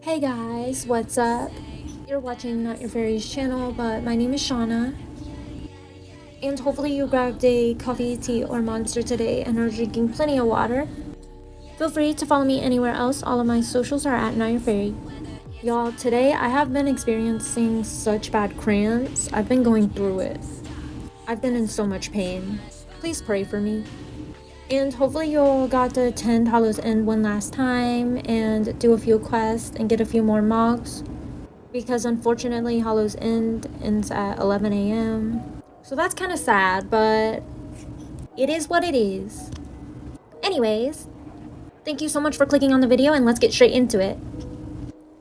Hey guys, what's up? You're watching NotUrFaiiry's channel, but my name is Shauna. And hopefully you grabbed a coffee, tea, or monster today and are drinking plenty of water. Feel free to follow me anywhere else. All of my socials are at NotUrFaiiry. Y'all, today I have been experiencing such bad cramps. I've been going through it. I've been in so much pain. Please pray for me. And hopefully you all got to attend Hallowsend one last time and do a few quests and get a few more mogs. Because unfortunately Hallowsend ends at 11 a.m. So that's kind of sad, but it is what it is. Anyways, thank you so much for clicking on the video and let's get straight into it.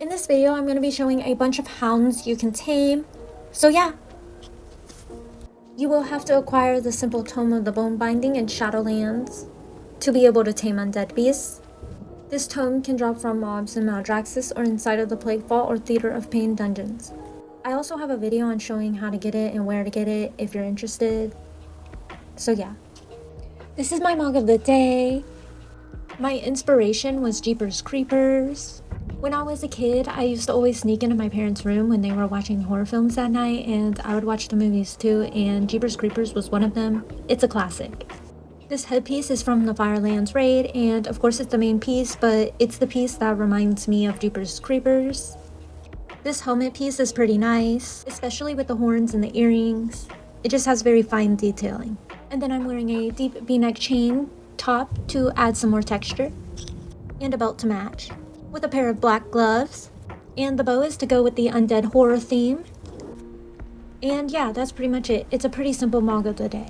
In this video, I'm going to be showing a bunch of hounds you can tame. So yeah. You will have to acquire the simple Tome of the Bone Binding in Shadowlands to be able to tame undead beasts. This tome can drop from mobs in Maldraxxus or inside of the Plague Vault or Theater of Pain dungeons. I also have a video on showing how to get it and where to get it if you're interested. So yeah. This is my mog of the day. My inspiration was Jeepers Creepers. When I was a kid, I used to always sneak into my parents' room when they were watching horror films that night, and I would watch the movies too, and Jeepers Creepers was one of them. It's a classic. This headpiece is from the Firelands raid, and of course it's the main piece, but it's the piece that reminds me of Jeepers Creepers. This helmet piece is pretty nice, especially with the horns and the earrings. It just has very fine detailing. And then I'm wearing a deep v-neck chain top to add some more texture, and a belt to match, with a pair of black gloves, and the bow is to go with the undead horror theme. And yeah, that's pretty much it. It's a pretty simple mog of the day.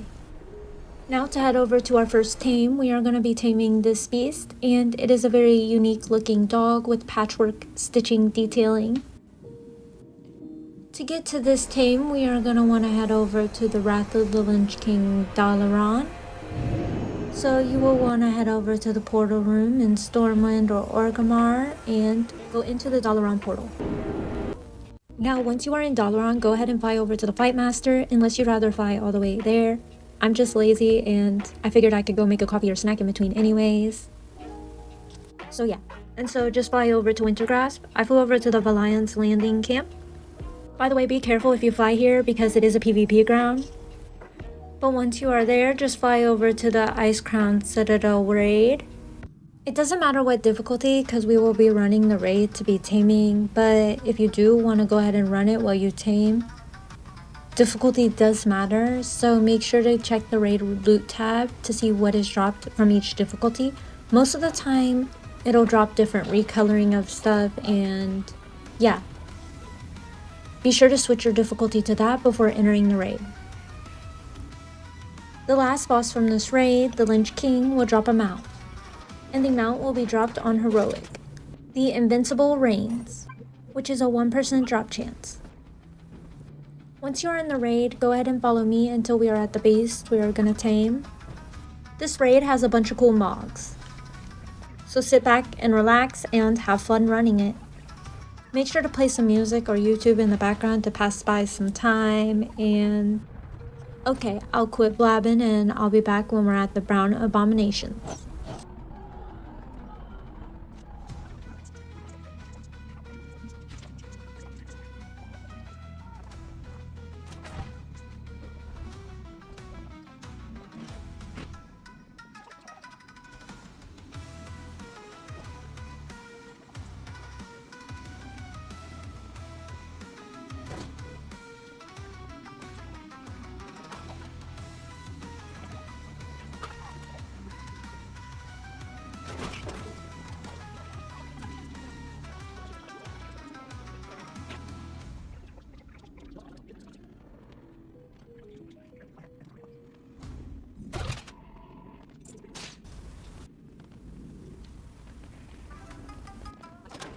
Now to head over to our first tame, we are going to be taming this beast, and it is a very unique looking dog with patchwork stitching detailing. To get to this tame, we are going to want to head over to the Wrath of the Lynch King Dalaran. So you will want to head over to the portal room in Stormwind or Orgrimmar and go into the Dalaran portal. Now once you are in Dalaran, go ahead and fly over to the Fight Master unless you'd rather fly all the way there. I'm just lazy and I figured I could go make a coffee or snack in between anyways. So yeah, and so just fly over to Wintergrasp. I flew over to the Valiant's landing camp. By the way, be careful if you fly here because it is a PvP ground. But once you are there, just fly over to the Icecrown Citadel raid. It doesn't matter what difficulty because we will be running the raid to be taming, but if you do want to go ahead and run it while you tame, difficulty does matter, so make sure to check the raid loot tab to see what is dropped from each difficulty. Most of the time, it'll drop different recoloring of stuff, and yeah. Be sure to switch your difficulty to that before entering the raid. The last boss from this raid, the Lynch King, will drop a mount, and the mount will be dropped on Heroic. The Invincible Reigns, which is a 1% drop chance. Once you are in the raid, go ahead and follow me until we are at the beast we are going to tame. This raid has a bunch of cool mogs, so sit back and relax and have fun running it. Make sure to play some music or YouTube in the background to pass by some time, and okay, I'll quit blabbing and I'll be back when we're at the Brown Abominations.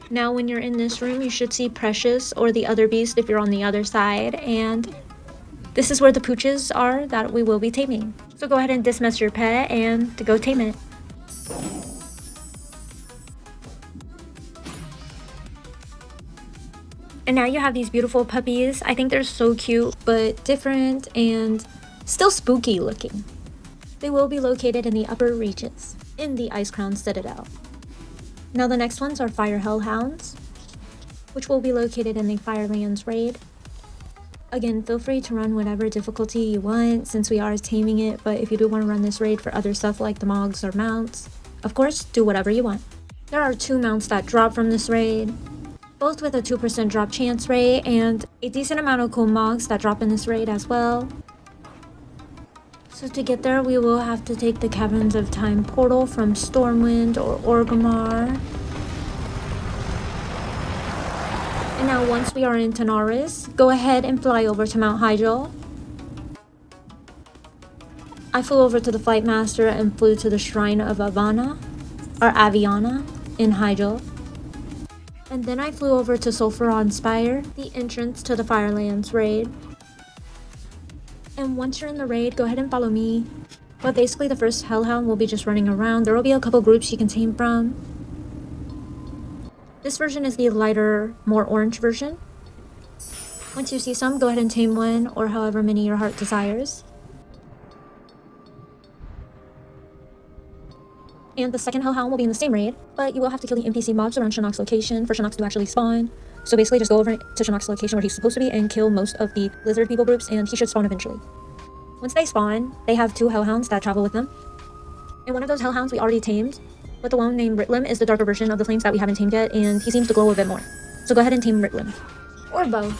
Now when you're in this room, you should see Precious or the other beast if you're on the other side, and this is where the pooches are that we will be taming. So go ahead and dismiss your pet and to go tame it. And now you have these beautiful puppies. I think they're so cute, but different and still spooky looking. They will be located in the upper reaches, in the Icecrown Citadel. Now the next ones are Fire Hellhounds. which will be located in the Firelands raid. Again, feel free to run whatever difficulty you want since we are taming it, but if you do want to run this raid for other stuff like the mogs or mounts, of course, do whatever you want. There are 2 mounts that drop from this raid, both with a 2% drop chance rate and a decent amount of cool mogs that drop in this raid as well. So to get there, we will have to take the Caverns of Time portal from Stormwind or Orgrimmar. And now once we are in Tanaris, go ahead and fly over to Mount Hyjal. I flew over to the Flight Master and flew to the Shrine of Aviana in Hyjal. And then I flew over to Sulfuron Spire, the entrance to the Firelands raid. And once you're in the raid, go ahead and follow me. But basically the first Hellhound will be just running around. There will be a couple groups you can tame from. This version is the lighter, more orange version. Once you see some, go ahead and tame one or however many your heart desires. And the second Hellhound will be in the same raid, but you will have to kill the NPC mobs around Shinnok's location for Shinnok to actually spawn. So basically just go over to Shinnok's location where he's supposed to be and kill most of the lizard people groups and he should spawn eventually. Once they spawn, they have 2 Hellhounds that travel with them. And one of those Hellhounds we already tamed, but the one named Ritlim is the darker version of the flames that we haven't tamed yet, and he seems to glow a bit more. So go ahead and tame Ritlim. Or both.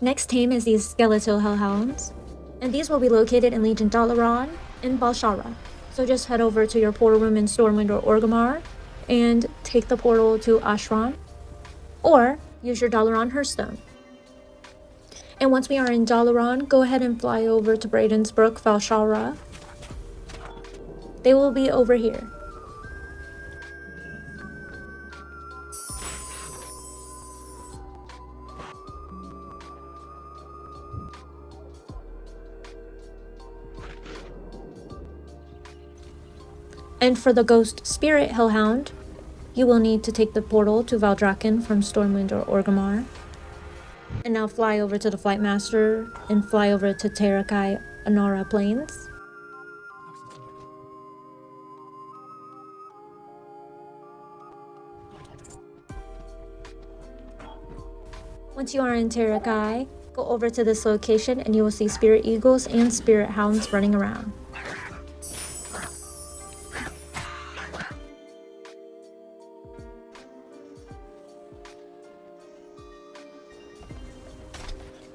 Next tame is these Skeletal Hellhounds, and these will be located in Legion Dalaran in Balshara. So just head over to your portal room in Stormwind or Orgrimmar and take the portal to Ashran, or use your Dalaran Hearthstone. And once we are in Dalaran, go ahead and fly over to Braiden's Brook, Valshara. They will be over here. And for the Ghost Spirit Hellhound, you will need to take the portal to Valdrakken from Stormwind or Orgrimmar. And now fly over to the Flight Master and fly over to Terakai Anara Plains. Once you are in Terakai, go over to this location and you will see Spirit Eagles and Spirit Hounds running around.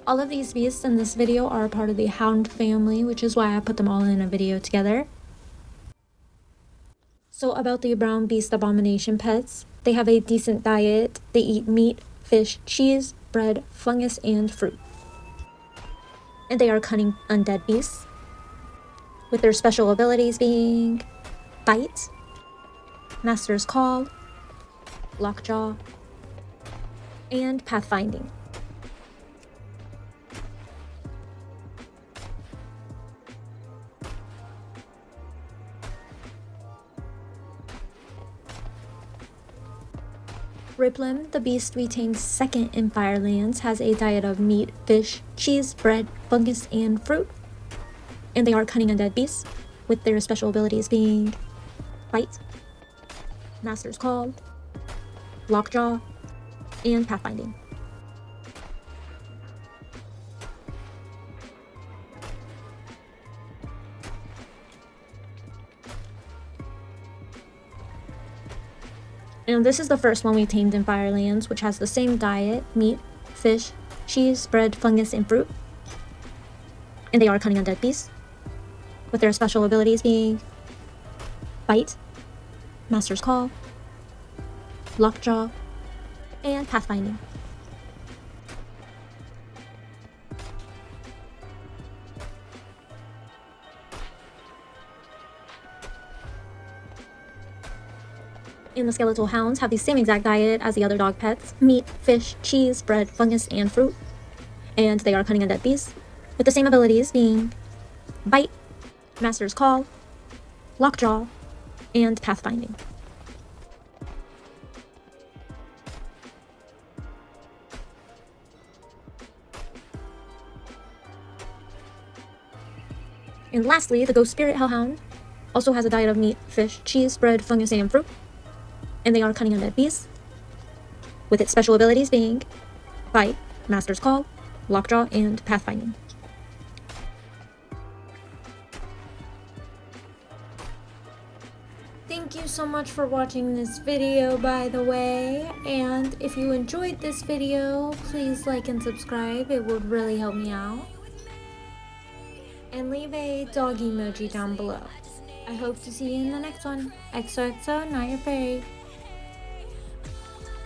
All of these beasts in this video are a part of the Hound family, which is why I put them all in a video together. So about the brown beast Abomination pets, they have a decent diet. They eat meat, fish, cheese, bread, fungus, and fruit. And they are cunning undead beasts, with their special abilities being Bite, Master's Call, Lockjaw, and Pathfinding. Riplim, the beast we tamed second in Firelands, has a diet of meat, fish, cheese, bread, fungus, and fruit. And they are cunning undead beasts, with their special abilities being Bite, Master's Call, Lockjaw, and Pathfinding. And this is the first one we tamed in Firelands, which has the same diet: meat, fish, cheese, bread, fungus, and fruit. And they are cunning undead beasts, with their special abilities being Bite, Master's Call, Lockjaw, and Pathfinding. And the Skeletal Hounds have the same exact diet as the other dog pets: meat, fish, cheese, bread, fungus, and fruit. And they are cunning undead beasts, with the same abilities being Bite, Master's Call, Lockjaw, and Pathfinding. And lastly, the Ghost Spirit Hellhound also has a diet of meat, fish, cheese, bread, fungus, and fruit. And they are cunning undead beasts, with its special abilities being Bite, Master's Call, Lockjaw, and Pathfinding. Thank you so much for watching this video, by the way, and if you enjoyed this video, please like and subscribe. It would really help me out. And leave a dog emoji down below. I hope to see you in the next one. XOXO, NotUrFaiiry.